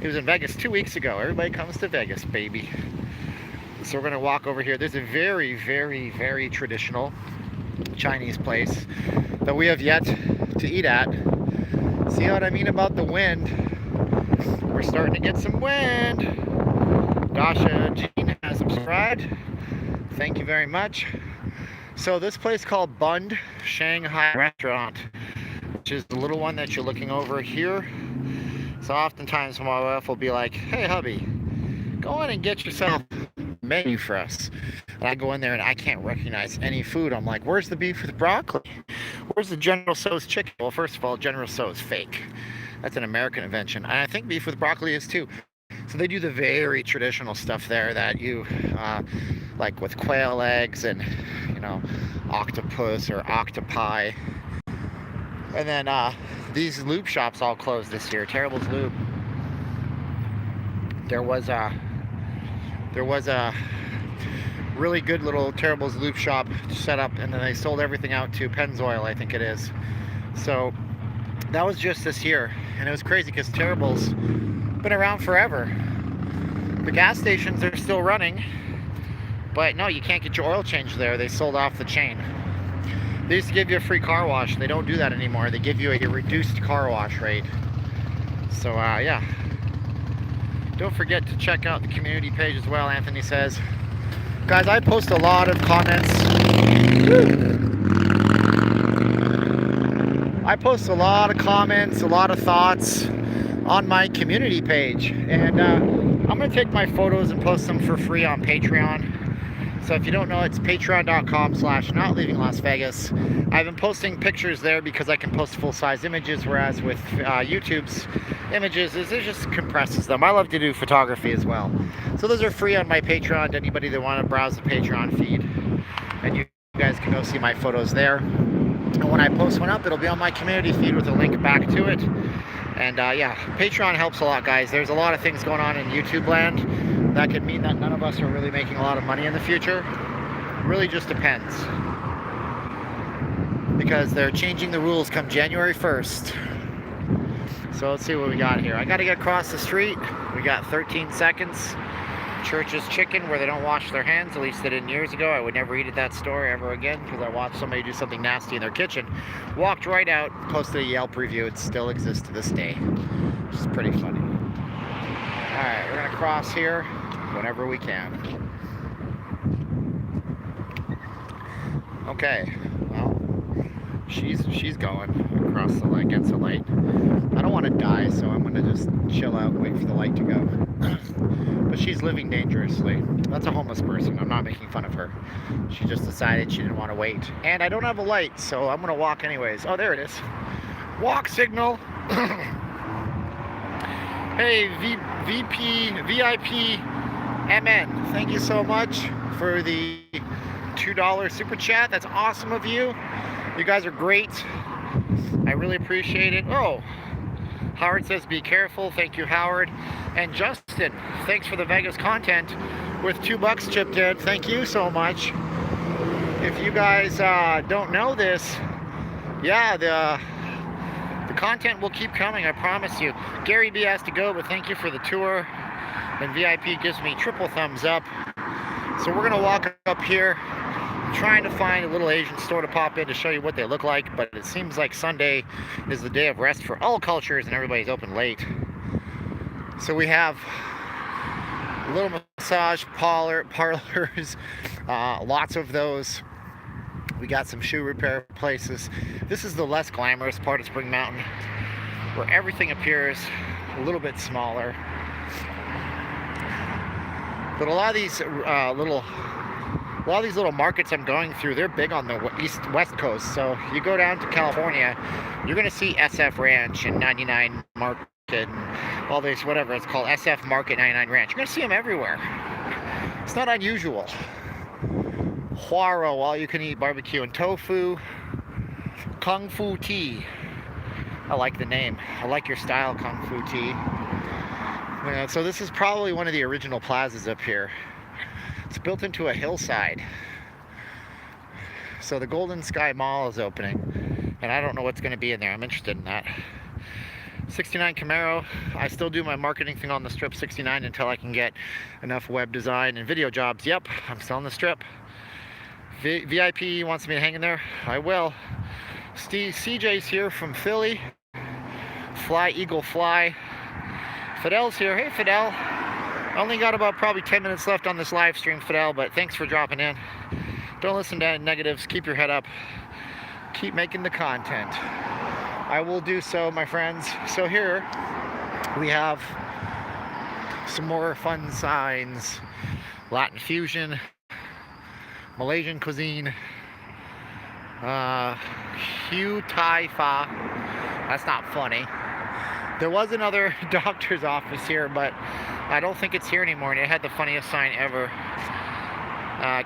He was in Vegas 2 weeks ago. Everybody comes to Vegas, baby. So we're gonna walk over here. There's a very, very, very traditional Chinese place that we have yet to eat at. See what I mean about the wind? We're starting to get some wind. Dasha Jean has subscribed. Thank you very much. So this place called Bund Shanghai Restaurant, which is the little one that you're looking over here. So oftentimes my wife will be like, hey hubby, go in and get yourself a menu for us. And I go in there and I can't recognize any food. I'm like, where's the beef with broccoli? Where's the General Tso's chicken? Well, first of all, General Tso is fake. That's an American invention. And I think beef with broccoli is too. So they do the very traditional stuff there that you, like with quail eggs and, you know, octopus or octopi. And then these lube shops all closed this year. Terrible's Lube. There was a really good little Terrible's Lube shop set up, and then they sold everything out to Pennzoil, I think it is. So that was just this year, and it was crazy because Terrible's been around forever. The gas stations are still running, but no, you can't get your oil changed there. They sold off the chain. They used to give you a free car wash. They don't do that anymore. They give you a reduced car wash rate. So yeah, don't forget to check out the community page as well. Anthony says, guys, I post a lot of comments. I post a lot of comments, a lot of thoughts on my community page, and I'm gonna take my photos and post them for free on Patreon. So if you don't know, it's patreon.com/NotLeavingLasVegas. I've been posting pictures there because I can post full-size images, whereas with YouTube's images, it just compresses them. I love to do photography as well. So those are free on my Patreon to anybody that want to browse the Patreon feed. And you guys can go see my photos there. And when I post one up, it'll be on my community feed with a link back to it. And yeah, Patreon helps a lot, guys. There's a lot of things going on in YouTube land that could mean that none of us are really making a lot of money in the future. It really just depends. Because they're changing the rules come January 1st. So let's see what we got here. I gotta get across the street. We got 13 seconds. Church's Chicken, where they don't wash their hands. At least they didn't years ago. I would never eat at that store ever again because I watched somebody do something nasty in their kitchen. Walked right out, posted a Yelp review. It still exists to this day. Which is pretty funny. Alright, we're gonna cross here whenever we can. Okay, well, She's going across the light, against the light. I don't want to die, so I'm gonna just chill out, wait for the light to go. But she's living dangerously. That's a homeless person. I'm not making fun of her. She just decided she didn't want to wait. And I don't have a light, so I'm gonna walk anyways. Oh, there it is. Walk signal. Hey, VIP MN, thank you so much for the $2 super chat. That's awesome of you. You guys are great. I really appreciate it. Oh, Howard says be careful. Thank you, Howard. And Justin, thanks for the Vegas content with $2 chipped in. Thank you so much. If you guys don't know this, yeah, the content will keep coming, I promise you. Gary B has to go, but thank you for the tour. And VIP gives me triple thumbs up. So we're gonna walk up here. I'm trying to find a little Asian store to pop in to show you what they look like, but it seems like Sunday is the day of rest for all cultures and everybody's open late. So we have little massage parlors, lots of those. We got some shoe repair places. This is the less glamorous part of Spring Mountain, where everything appears a little bit smaller. But a lot of these little markets I'm going through, they're big on the west coast. So you go down to California, you're gonna see SF Ranch and 99 Market and all this, whatever it's called, SF Market 99 Ranch. You're gonna see them everywhere. It's not unusual. Huaro, all you can eat barbecue and tofu. Kung Fu Tea. I like the name. I like your style, Kung Fu Tea. Yeah, so this is probably one of the original plazas up here. It's built into a hillside. So the Golden Sky Mall is opening, and I don't know what's going to be in there. I'm interested in that. 69 Camaro. I still do my marketing thing on the strip 69 until I can get enough web design and video jobs. Yep, I'm still on the strip. VIP wants me to hang in there. I will. CJ's here from Philly. Fly Eagle Fly. Fidel's here. Hey, Fidel. I only got about probably 10 minutes left on this live stream, Fidel, but thanks for dropping in. Don't listen to negatives. Keep your head up. Keep making the content. I will do so, my friends. So here we have some more fun signs. Latin fusion, Malaysian cuisine, Hue Tai Fa. That's not funny. There was another doctor's office here, but I don't think it's here anymore, and it had the funniest sign ever.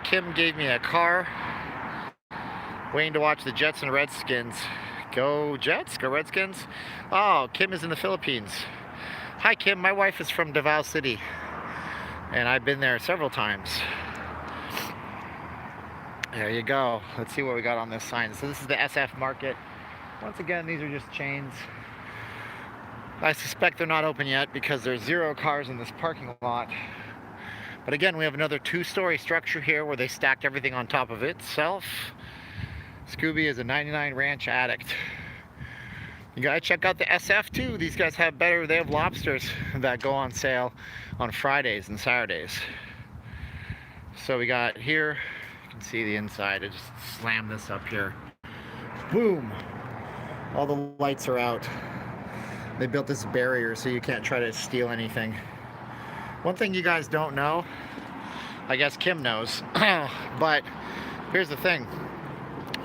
Kim gave me a car. Waiting to watch the Jets and Redskins. Go Jets, go Redskins. Oh, Kim is in the Philippines. Hi, Kim. My wife is from Davao City, and I've been there several times. There you go. Let's see what we got on this sign. So this is the SF Market. Once again, these are just chains. I suspect they're not open yet because there's 0 cars in this parking lot. But again, we have another 2-story structure here where they stacked everything on top of itself. Scooby is a 99 Ranch addict. You gotta check out the SF too. These guys have they have lobsters that go on sale on Fridays and Saturdays. So we got here, you can see the inside. I just slammed this up here. Boom! All the lights are out. They built this barrier so you can't try to steal anything. One thing you guys don't know, I guess Kim knows, but here's the thing.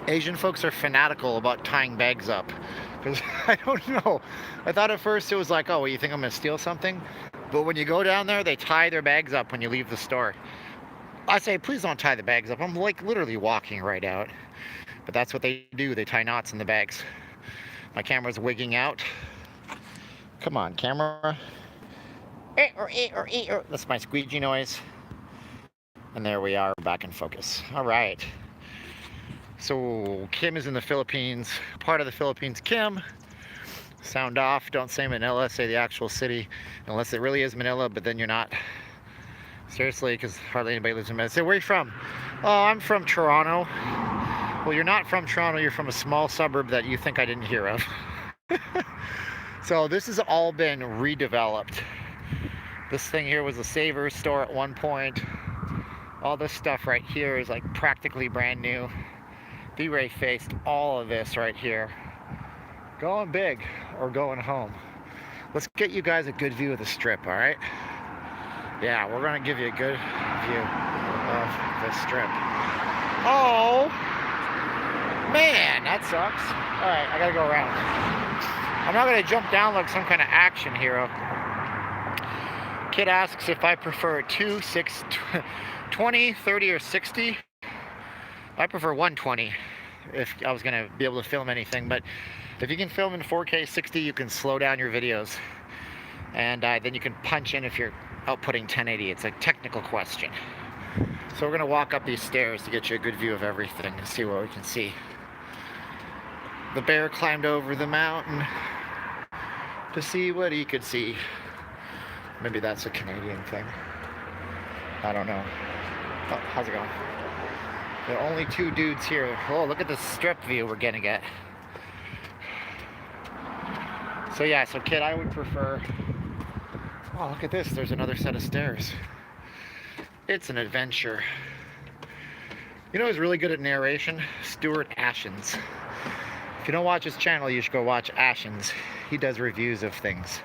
Asian folks are fanatical about tying bags up. Because I don't know. I thought at first it was like, oh, well, you think I'm going to steal something? But when you go down there, they tie their bags up when you leave the store. I say, please don't tie the bags up. I'm like literally walking right out. But that's what they do. They tie knots in the bags. My camera's wigging out. Come on, camera. That's my squeegee noise. And there we are, back in focus. All right. So Kim is in the Philippines, part of the Philippines. Kim, sound off. Don't say Manila, say the actual city, unless it really is Manila, but then you're not. Seriously, because hardly anybody lives in Manila. Say, where are you from? Oh, I'm from Toronto. Well, you're not from Toronto, you're from a small suburb that you think I didn't hear of. So this has all been redeveloped. This thing here was a Savers store at one point. All this stuff right here is like practically brand new. B-Ray faced all of this right here. Going big or going home. Let's get you guys a good view of the strip, all right? Yeah, we're gonna give you a good view of the strip. Oh, man, that sucks. All right, I gotta go around. I'm not gonna jump down like some kind of action hero. Kid asks if I prefer 2, 6, 20, 30, or 60. I prefer 120 if I was gonna be able to film anything, but if you can film in 4K 60, you can slow down your videos, and then you can punch in if you're outputting 1080. It's a technical question. So we're gonna walk up these stairs to get you a good view of everything and see what we can see. The bear climbed over the mountain to see what he could see. Maybe that's a Canadian thing. I don't know. Oh, how's it going? There are only 2 dudes here. Oh, look at the strip view we're gonna get. So yeah, so kid, I would prefer... Oh, look at this. There's another set of stairs. It's an adventure. You know who's really good at narration? Stuart Ashens. If you don't watch his channel, you should go watch Ashens. He does reviews of things.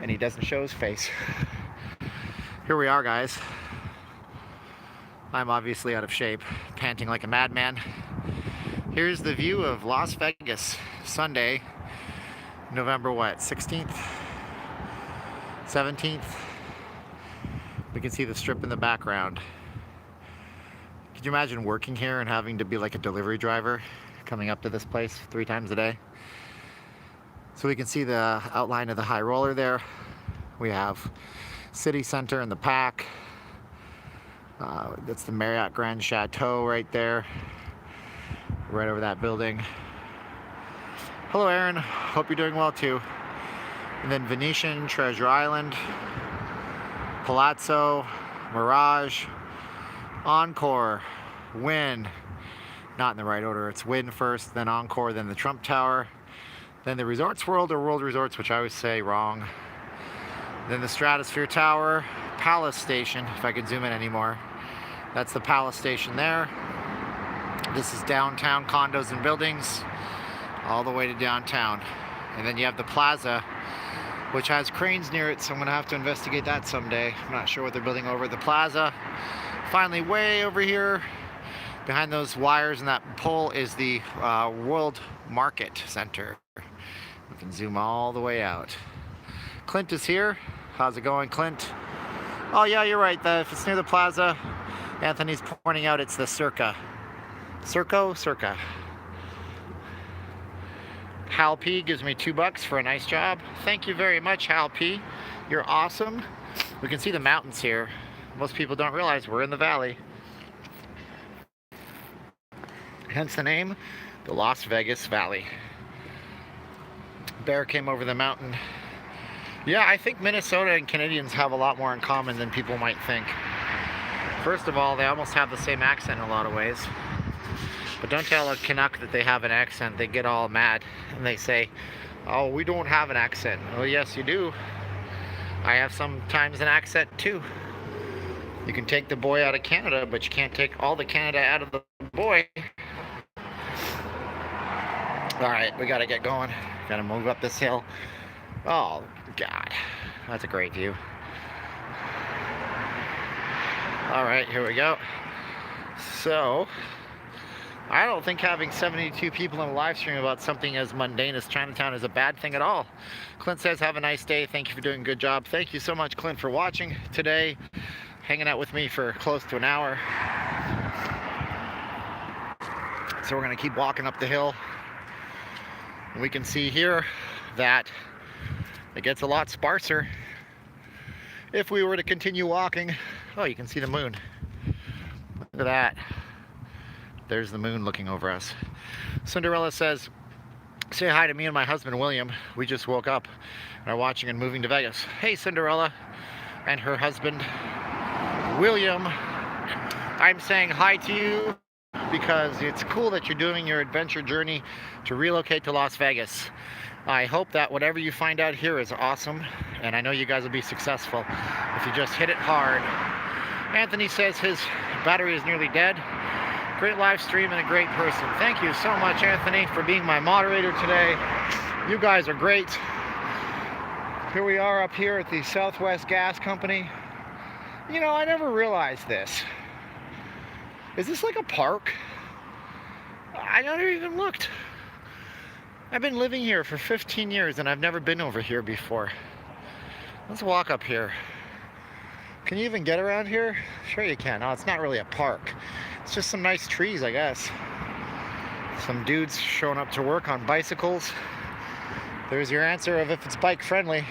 And he doesn't show his face. Here we are, guys. I'm obviously out of shape, panting like a madman. Here's the view of Las Vegas, Sunday, November what, 16th? 17th? We can see the strip in the background. Could you imagine working here and having to be like a delivery driver, coming up to this place 3 times a day? So we can see the outline of the high roller there. We have City Center in the pack. That's the Marriott Grand Chateau right there, right over that building. Hello, Aaron. Hope you're doing well too. And then Venetian, Treasure Island, Palazzo, Mirage, Encore, Wynn. Not in the right order. It's Wynn first, then Encore, then the Trump Tower, then the Resorts World or World Resorts, which I always say wrong. Then the Stratosphere Tower, Palace Station, if I could zoom in anymore. That's the Palace Station there. This is downtown condos and buildings, all the way to downtown. And then you have the Plaza, which has cranes near it, so I'm gonna have to investigate that someday. I'm not sure what they're building over the Plaza. Finally, way over here, behind those wires and that pole is the World Market Center. We can zoom all the way out. Clint is here. How's it going, Clint? Oh yeah, you're right. If it's near the Plaza, Anthony's pointing out it's the Circa. Circa. Hal P gives me $2 for a nice job. Thank you very much, Hal P. You're awesome. We can see the mountains here. Most people don't realize we're in the valley. Hence the name, the Las Vegas Valley. Bear came over the mountain. Yeah, I think Minnesota and Canadians have a lot more in common than people might think. First of all, they almost have the same accent in a lot of ways. But don't tell a Canuck that they have an accent. They get all mad and they say, oh, we don't have an accent. Well, yes, you do. I have sometimes an accent too. You can take the boy out of Canada, but you can't take all the Canada out of the boy. All right, we gotta get going. Gotta move up this hill. Oh, God, that's a great view. All right, here we go. So, I don't think having 72 people in a live stream about something as mundane as Chinatown is a bad thing at all. Clint says, have a nice day. Thank you for doing a good job. Thank you so much, Clint, for watching today, hanging out with me for close to an hour. So we're gonna keep walking up the hill. And we can see here that it gets a lot sparser if we were to continue walking. Oh, you can see the moon. Look at that. There's the moon looking over us. Cinderella says, say hi to me and my husband, William. We just woke up and are watching and moving to Vegas. Hey, Cinderella and her husband, William. I'm saying hi to you because it's cool that you're doing your adventure journey to relocate to Las Vegas. I hope that whatever you find out here is awesome, and I know you guys will be successful if you just hit it hard. Anthony says his battery is nearly dead. Great live stream and a great person. Thank you so much, Anthony, for being my moderator today. You guys are great. Here we are up here at the Southwest Gas Company. You know, I never realized this. Is this like a park? I never even looked. I've been living here for 15 years and I've never been over here before. Let's walk up here. Can you even get around here? Sure you can. Oh, it's not really a park. It's just some nice trees, I guess. Some dudes showing up to work on bicycles. There's your answer of if it's bike friendly.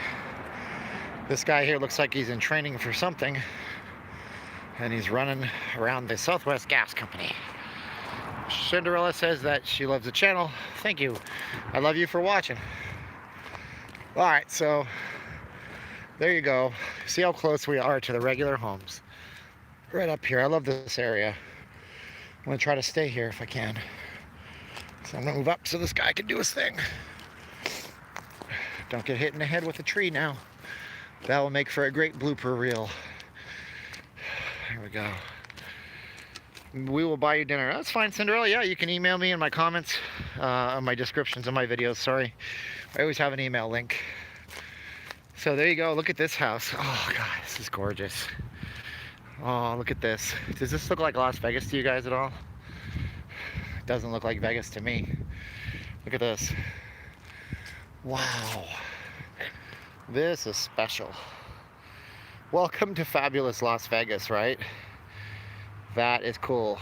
This guy here looks like he's in training for something. And he's running around the Southwest Gas Company. Cinderella says that she loves the channel. Thank you. I love you for watching. Alright, so there you go. See how close we are to the regular homes. Right up here. I love this area. I'm going to try to stay here if I can. So I'm going to move up so this guy can do his thing. Don't get hit in the head with a tree now. That will make for a great blooper reel. Here we go. We will buy you dinner. That's fine, Cinderella. Yeah, you can email me in my comments, on my descriptions of my videos. Sorry. I always have an email link. So there you go. Look at this house. Oh, God, this is gorgeous. Oh, look at this. Does this look like Las Vegas to you guys at all? It doesn't look like Vegas to me. Look at this. Wow. This is special. Welcome to fabulous Las Vegas, right? That is cool.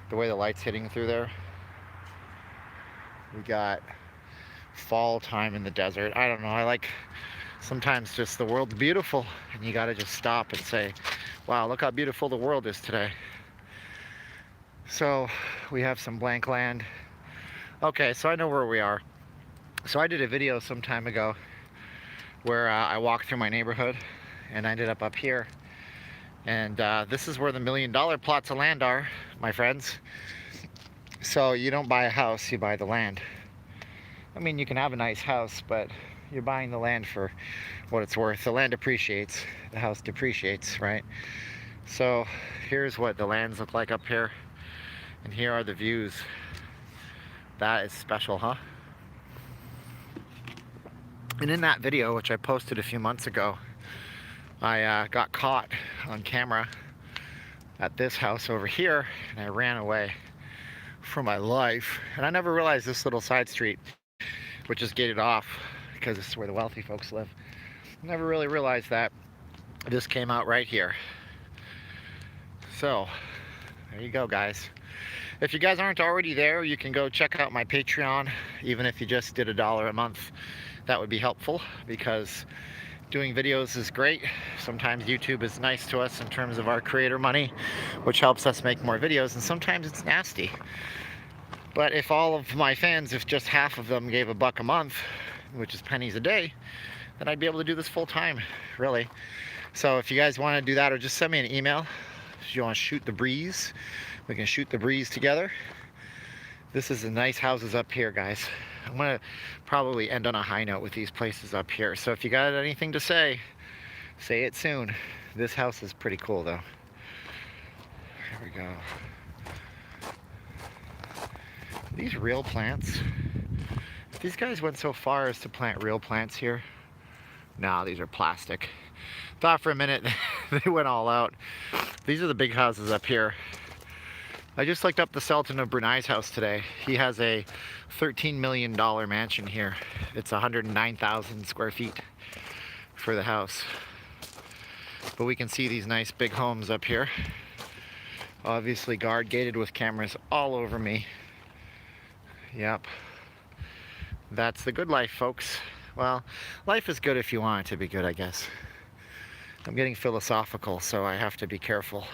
The way the light's hitting through there. We got fall time in the desert. I don't know. I like sometimes just the world's beautiful and you gotta just stop and say, wow, look how beautiful the world is today. So we have some blank land. Okay, so I know where we are. So I did a video some time ago where I walked through my neighborhood and I ended up here. And this is where the $1 million plots of land are, my friends. So you don't buy a house, you buy the land. I mean, you can have a nice house, but you're buying the land for what it's worth. The land appreciates, the house depreciates, right? So here's what the lands look like up here. And here are the views. That is special, huh? And in that video, which I posted a few months ago, I got caught on camera at this house over here, and I ran away for my life. And I never realized this little side street, which is gated off because this is where the wealthy folks live. I never really realized that this came out right here. So there you go, guys. If you guys aren't already there, you can go check out my Patreon. Even if you just did $1 a month, that would be helpful, because doing videos is great. Sometimes YouTube is nice to us in terms of our creator money, which helps us make more videos, and sometimes it's nasty. But if all of my fans, if just half of them gave $1 a month, which is pennies a day, then I'd be able to do this full time, really. So if you guys want to do that, or just send me an email if you want to shoot the breeze, we can shoot the breeze together. This is the nice houses up here, guys. I'm gonna probably end on a high note with these places up here. So if you got anything to say it soon. This house is pretty cool though. Here we go. These real plants. If these guys went so far as to plant real plants here. No, these are plastic. Thought for a minute they went all out. These are the big houses up here. I just looked up the Sultan of Brunei's house today. He has a $13 million mansion here. It's 109,000 square feet for the house. But we can see these nice big homes up here. Obviously guard gated with cameras all over me. Yep. That's the good life, folks. Well, life is good if you want it to be good, I guess. I'm getting philosophical, so I have to be careful.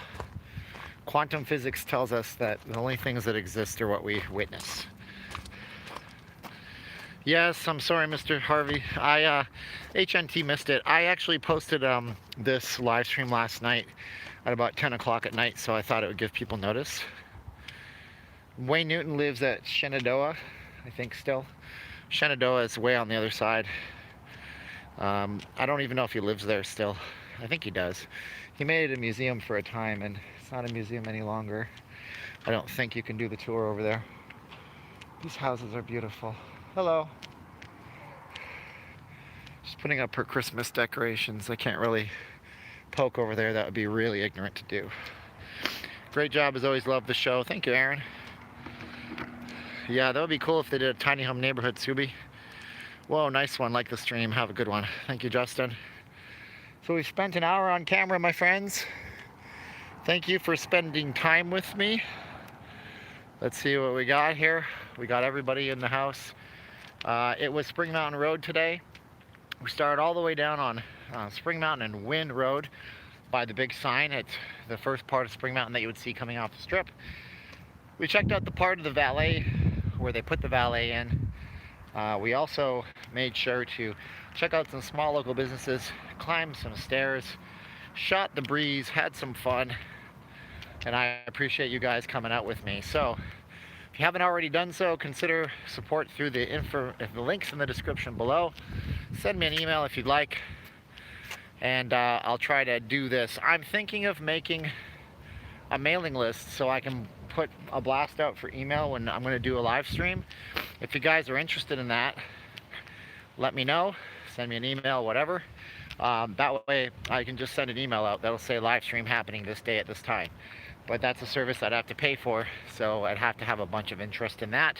Quantum physics tells us that the only things that exist are what we witness. Yes, I'm sorry, Mr. Harvey. HNT missed it. I actually posted this live stream last night at about 10 o'clock at night, so I thought it would give people notice. Wayne Newton lives at Shenandoah, I think still. Shenandoah is way on the other side. I don't even know if he lives there still. I think he does. He made it a museum for a time, and It's not a museum any longer. I don't think you can do the tour over there. These houses are beautiful. Hello. Just putting up her Christmas decorations. I can't really poke over there. That would be really ignorant to do. Great job, as always. Love the show. Thank you, Aaron. Yeah, that would be cool if they did a tiny home neighborhood, Subi. Whoa, nice one. Like the stream. Have a good one. Thank you, Justin. So we spent an hour on camera, my friends. Thank you for spending time with me. Let's see what we got here. We got everybody in the house. It was Spring Mountain Road today. We started all the way down on Spring Mountain and Wind Road by the big sign at the first part of Spring Mountain that you would see coming off the strip. We checked out the part of the valet where they put the valet in. We also made sure to check out some small local businesses, climbed some stairs, shot the breeze, had some fun, and I appreciate you guys coming out with me. So if you haven't already done so, consider support through the links in the description below. Send me an email if you'd like, and I'll try to do this. I'm thinking of making a mailing list so I can put a blast out for email when I'm going to do a live stream. If you guys are interested in that, let me know. Send me an email, whatever. That way I can just send an email out that'll say live stream happening this day at this time. But that's a service I'd have to pay for, so I'd have to have a bunch of interest in that.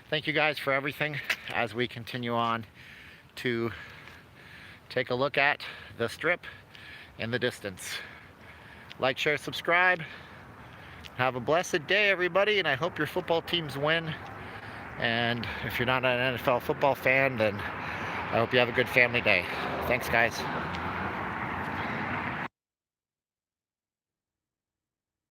Thank you guys for everything as we continue on to take a look at the strip in the distance. Like, share, subscribe. Have a blessed day, everybody, and I hope your football teams win. And if you're not an NFL football fan, then I hope you have a good family day. Thanks, guys.